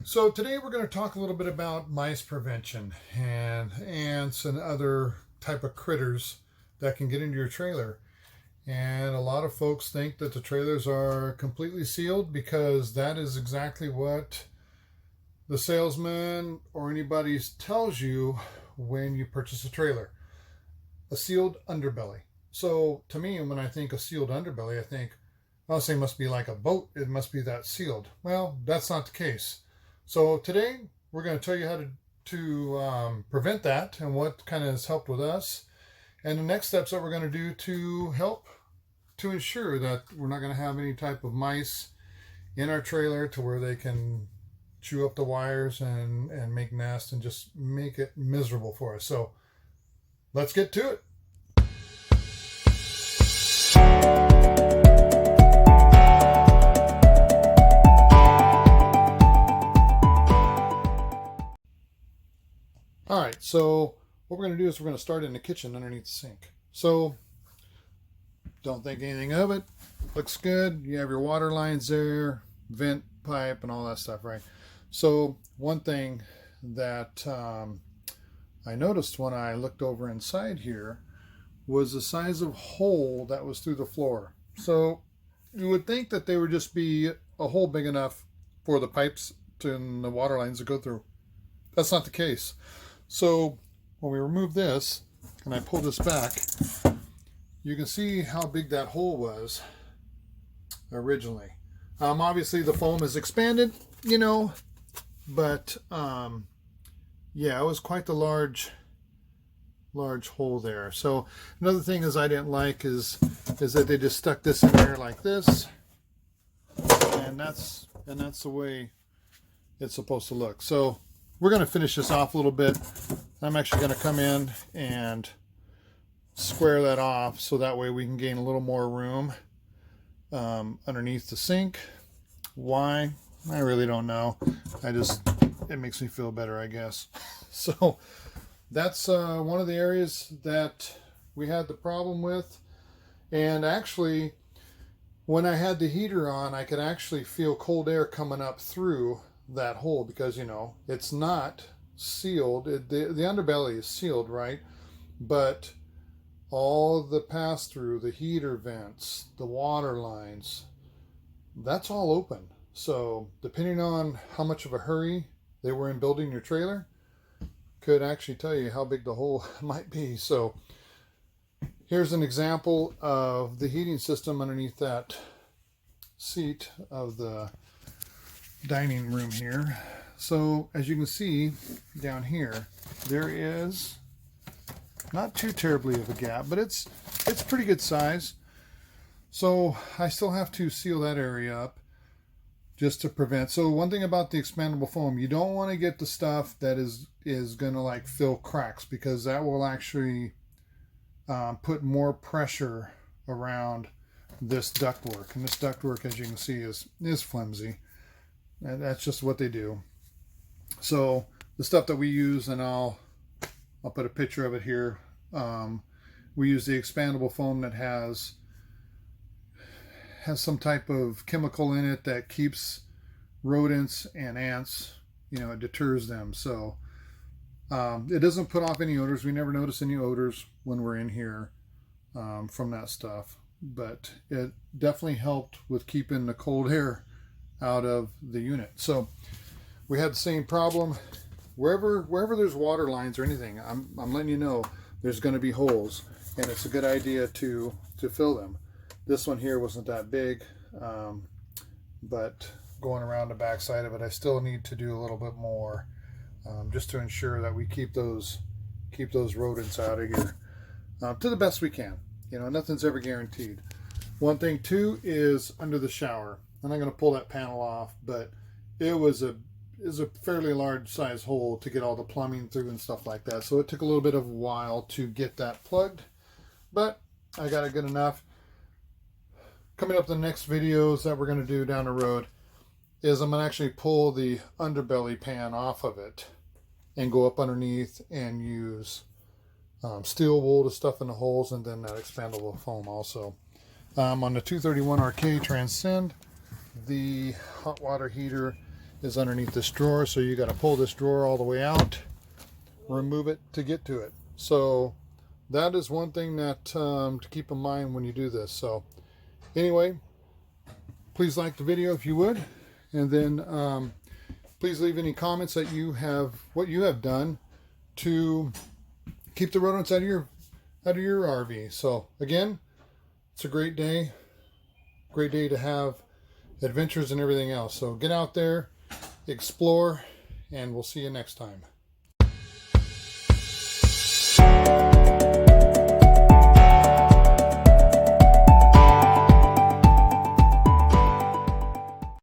So today we're going to talk a little bit about mice prevention and ants and other type of critters that can get into your trailer. And a lot of folks think that the trailers are completely sealed because that is exactly what the salesman or anybody tells you when you purchase a trailer. A sealed underbelly. So to me, when I think of sealed underbelly, I think, well, say it must be like a boat. It must be that sealed. Well, that's not the case. So today we're going to tell you how to prevent that and what kind of has helped with us, and the next steps that we're going to do to help to ensure that we're not going to have any type of mice in our trailer to where they can chew up the wires and make nests and just make it miserable for us. So let's get to it. All right, so what we're going to do is we're going to start in the kitchen underneath the sink. So don't think anything of it. Looks good. You have your water lines there, vent pipe and all that stuff, right? So one thing that I noticed when I looked over inside here was the size of hole that was through the floor. So you would think that they would just be a hole big enough for the pipes and the water lines to go through. That's not the case. So when we remove this and I pull this back, you can see how big that hole was originally. Obviously the foam is expanded, but yeah, it was quite the large hole there. So another thing is I didn't like is that they just stuck this in there like this, and that's the way it's supposed to look. So we're going to finish this off a little bit. I'm actually going to come in and square that off so that way we can gain a little more room underneath the sink. Why? I really don't know. It makes me feel better, I guess. So that's one of the areas that we had the problem with. And actually, when I had the heater on, I could actually feel cold air coming up through that hole because it's not sealed. The underbelly is sealed, right? But all the pass-through, the heater vents, the water lines, that's all open. So depending on how much of a hurry they were in building your trailer, could actually tell you how big the hole might be. So here's an example of the heating system underneath that seat of the dining room here. So as you can see down here, there is not too terribly of a gap, but it's pretty good size. So I still have to seal that area up just to prevent. So one thing about the expandable foam, you don't want to get the stuff that is going to like fill cracks, because that will actually put more pressure around this ductwork, and this ductwork, as you can see, is flimsy. And that's just what they do. So the stuff that we use, and I'll put a picture of it here. We use the expandable foam that has some type of chemical in it that keeps rodents and ants, it deters them. So it doesn't put off any odors. We never notice any odors when we're in here from that stuff. But it definitely helped with keeping the cold air out of the unit. So we had the same problem wherever there's water lines or anything. I'm letting you know there's going to be holes, and it's a good idea to fill them. This one here wasn't that big, but going around the back side of it, I still need to do a little bit more just to ensure that we keep those rodents out of here to the best we can. Nothing's ever guaranteed. One thing too is under the shower. And I'm going to pull that panel off, but it was a fairly large size hole to get all the plumbing through and stuff like that. So it took a little bit of a while to get that plugged, but I got it good enough. Coming up, the next videos that we're going to do down the road is I'm going to actually pull the underbelly pan off of it and go up underneath and use steel wool to stuff in the holes, and then that expandable foam also. On the 231 RK Transcend, the hot water heater is underneath this drawer. So you got to pull this drawer all the way out, remove it to get to it. So that is one thing that to keep in mind when you do this. So anyway, please like the video if you would, and then please leave any comments that you have, what you have done to keep the rodents out of your RV. So again, it's a great day to have adventures and everything else. So get out there, explore, and we'll see you next time.